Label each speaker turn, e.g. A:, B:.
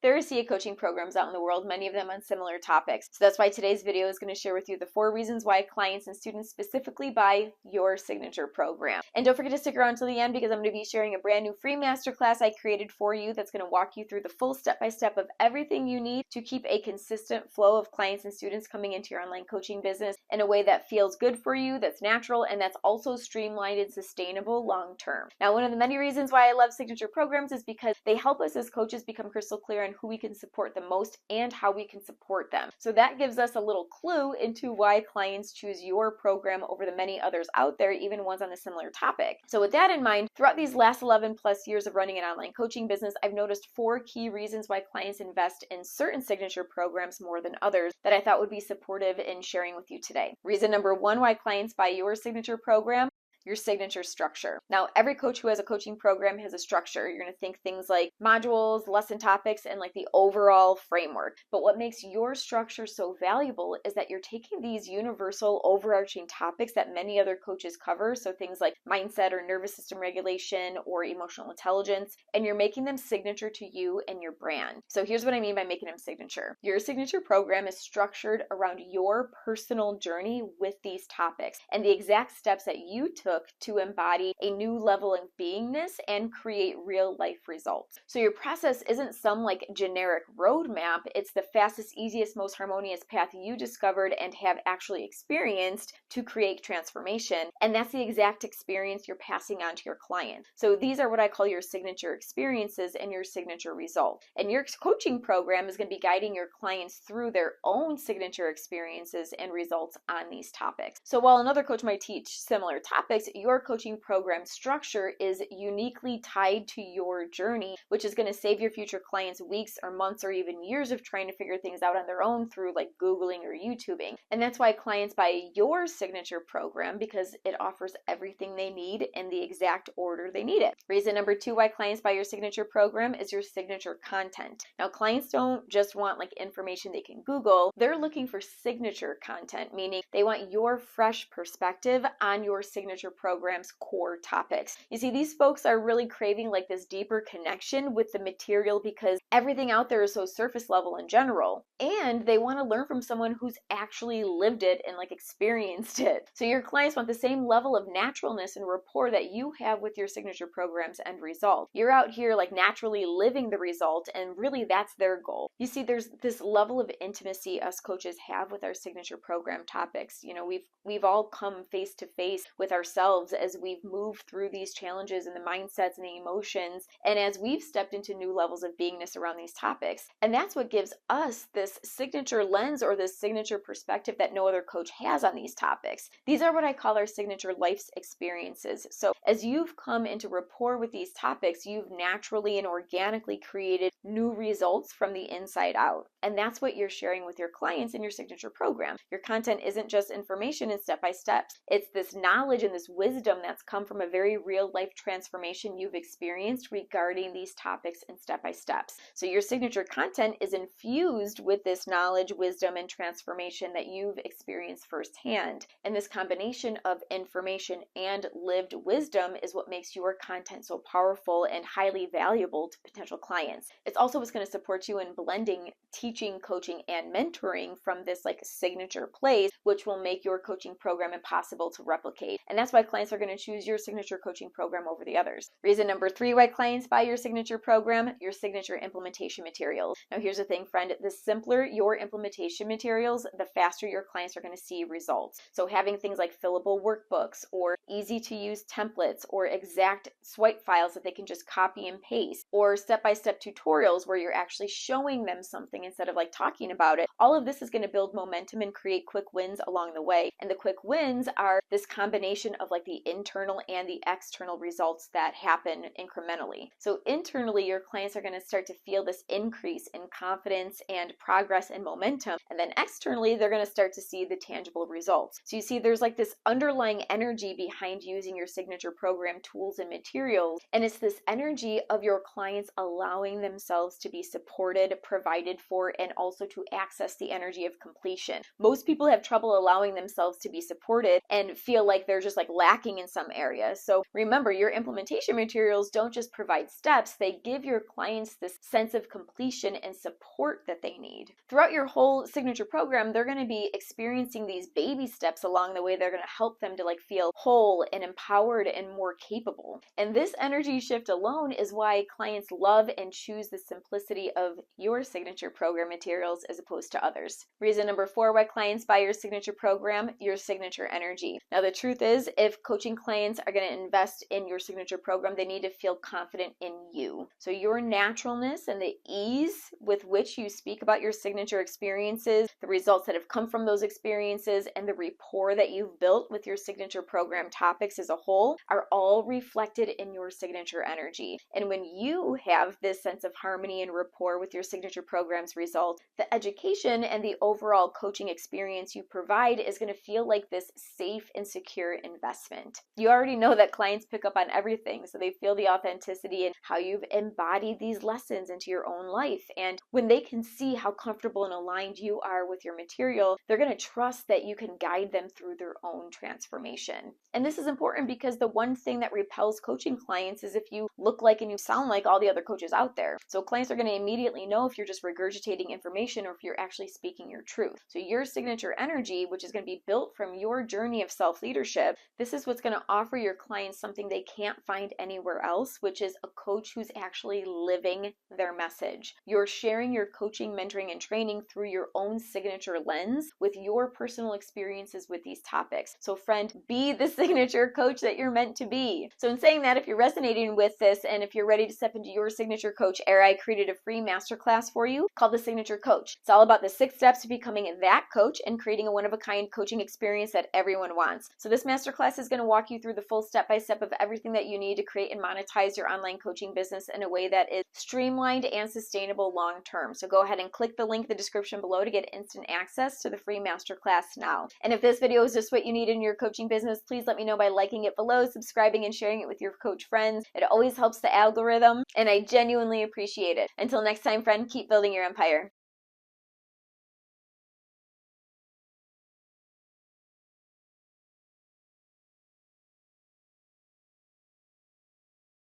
A: There are a sea of coaching programs out in the world, many of them on similar topics. So that's why today's video is going to share with you the 4 reasons why clients and students specifically buy your signature program. And don't forget to stick around till the end, because I'm going to be sharing a brand new free masterclass I created for you that's going to walk you through the full step-by-step of everything you need to keep a consistent flow of clients and students coming into your online coaching business in a way that feels good for you, that's natural, and that's also streamlined and sustainable long-term. Now, one of the many reasons why I love signature programs is because they help us as coaches become crystal clear on who we can support the most and how we can support them. So that gives us a little clue into why clients choose your program over the many others out there, even ones on a similar topic. So with that in mind, throughout these last 11 plus years of running an online coaching business, I've noticed 4 key reasons why clients invest in certain signature programs more than others that I thought would be supportive in sharing with you today. Reason number 1 why clients buy your signature program: your signature structure. Now, every coach who has a coaching program has a structure. You're going to think things like modules, lesson topics, and like the overall framework. But what makes your structure so valuable is that you're taking these universal overarching topics that many other coaches cover, so things like mindset or nervous system regulation or emotional intelligence, and you're making them signature to you and your brand. So here's what I mean by making them signature. Your signature program is structured around your personal journey with these topics and the exact steps that you took to embody a new level of beingness and create real life results. So your process isn't some like generic roadmap, it's the fastest, easiest, most harmonious path you discovered and have actually experienced to create transformation. And that's the exact experience you're passing on to your client. So these are what I call your signature experiences and your signature result. And your coaching program is going to be guiding your clients through their own signature experiences and results on these topics. So while another coach might teach similar topics, your coaching program structure is uniquely tied to your journey, which is going to save your future clients weeks or months or even years of trying to figure things out on their own through like Googling or YouTubing. And that's why clients buy your signature program, because it offers everything they need in the exact order they need it. Reason number 2 why clients buy your signature program is your signature content. Now, clients don't just want like information they can Google. They're looking for signature content, meaning they want your fresh perspective on your signature program's core topics. You see, these folks are really craving like this deeper connection with the material because everything out there is so surface level in general, and they want to learn from someone who's actually lived it and like experienced it. So your clients want the same level of naturalness and rapport that you have with your signature program's end result. You're out here like naturally living the result, and really that's their goal. You see, there's this level of intimacy us coaches have with our signature program topics. You know, we've all come face to face with ourselves as we've moved through these challenges and the mindsets and the emotions, and as we've stepped into new levels of beingness around these topics. And that's what gives us this signature lens or this signature perspective that no other coach has on these topics. These are what I call our signature life's experiences. So as you've come into rapport with these topics, you've naturally and organically created new results from the inside out. And that's what you're sharing with your clients in your signature program. Your content isn't just information and step-by-steps. It's this knowledge and this wisdom that's come from a very real life transformation you've experienced regarding these topics and step-by-steps. So your signature content is infused with this knowledge, wisdom, and transformation that you've experienced firsthand. And this combination of information and lived wisdom is what makes your content so powerful and highly valuable to potential clients. It's also what's going to support you in blending teaching, coaching, and mentoring from this like signature place, which will make your coaching program impossible to replicate. And that's why clients are going to choose your signature coaching program over the others. Reason number 3 why clients buy your signature program: your signature implementation materials. Now, here's the thing, friend, the simpler your implementation materials, the faster your clients are going to see results. So having things like fillable workbooks or easy to use templates or exact swipe files that they can just copy and paste, or step-by-step tutorials where you're actually showing them something instead of like talking about it, all of this is going to build momentum and create quick wins along the way. And the quick wins are this combination of like the internal and the external results that happen incrementally. So internally, your clients are going to start to feel this increase in confidence and progress and momentum. And then externally, they're going to start to see the tangible results. So you see, there's like this underlying energy behind using your signature program tools and materials. And it's this energy of your clients allowing themselves to be supported, provided for, and also to access the energy of completion. Most people have trouble allowing themselves to be supported and feel like they're just like lacking in some areas. So remember, your implementation materials don't just provide steps, they give your clients this sense of completion and support that they need. Throughout your whole signature program, they're going to be experiencing these baby steps along the way. They're going to help them to feel whole and empowered and more capable. And this energy shift alone is why clients love and choose the simplicity of your signature program materials as opposed to others. Reason number 4 why clients buy your signature program: your signature energy. Now, the truth is, if coaching clients are going to invest in your signature program, they need to feel confident in you. So your naturalness and the ease with which you speak about your signature experiences, the results that have come from those experiences, and the rapport that you've built with your signature program topics as a whole are all reflected in your signature energy. And when you have this sense of harmony and rapport with your signature program's results, the education and the overall coaching experience you provide is going to feel like this safe and secure investment. You already know that clients pick up on everything, so they feel the authenticity and how you've embodied these lessons into your own life. And when they can see how comfortable and aligned you are with your material, they're going to trust that you can guide them through their own transformation. And this is important because the one thing that repels coaching clients is if you look like and you sound like all the other coaches out there. So clients are going to immediately know if you're just regurgitating information or if you're actually speaking your truth. So your signature energy, which is going to be built from your journey of self-leadership, this is what's going to offer your clients something they can't find anywhere else, which is a coach who's actually living their message. You're sharing your coaching, mentoring, and training through your own signature lens with your personal experiences with these topics. So friend, be the signature coach that you're meant to be. So in saying that, if you're resonating with this and if you're ready to step into your signature coach era, I created a free masterclass for you called the Signature Coach. It's all about the 6 steps to becoming that coach and creating a one-of-a-kind coaching experience that everyone wants. So this masterclass is going to walk you through the full step-by-step of everything that you need to create and monetize your online coaching business in a way that is streamlined and sustainable long-term. So go ahead and click the link in the description below to get instant access to the free masterclass now. And if this video is just what you need in your coaching business, please let me know by liking it below, subscribing, and sharing it with your coach friends. It always helps the algorithm, and I genuinely appreciate it. Until next time, friend, keep building your empire.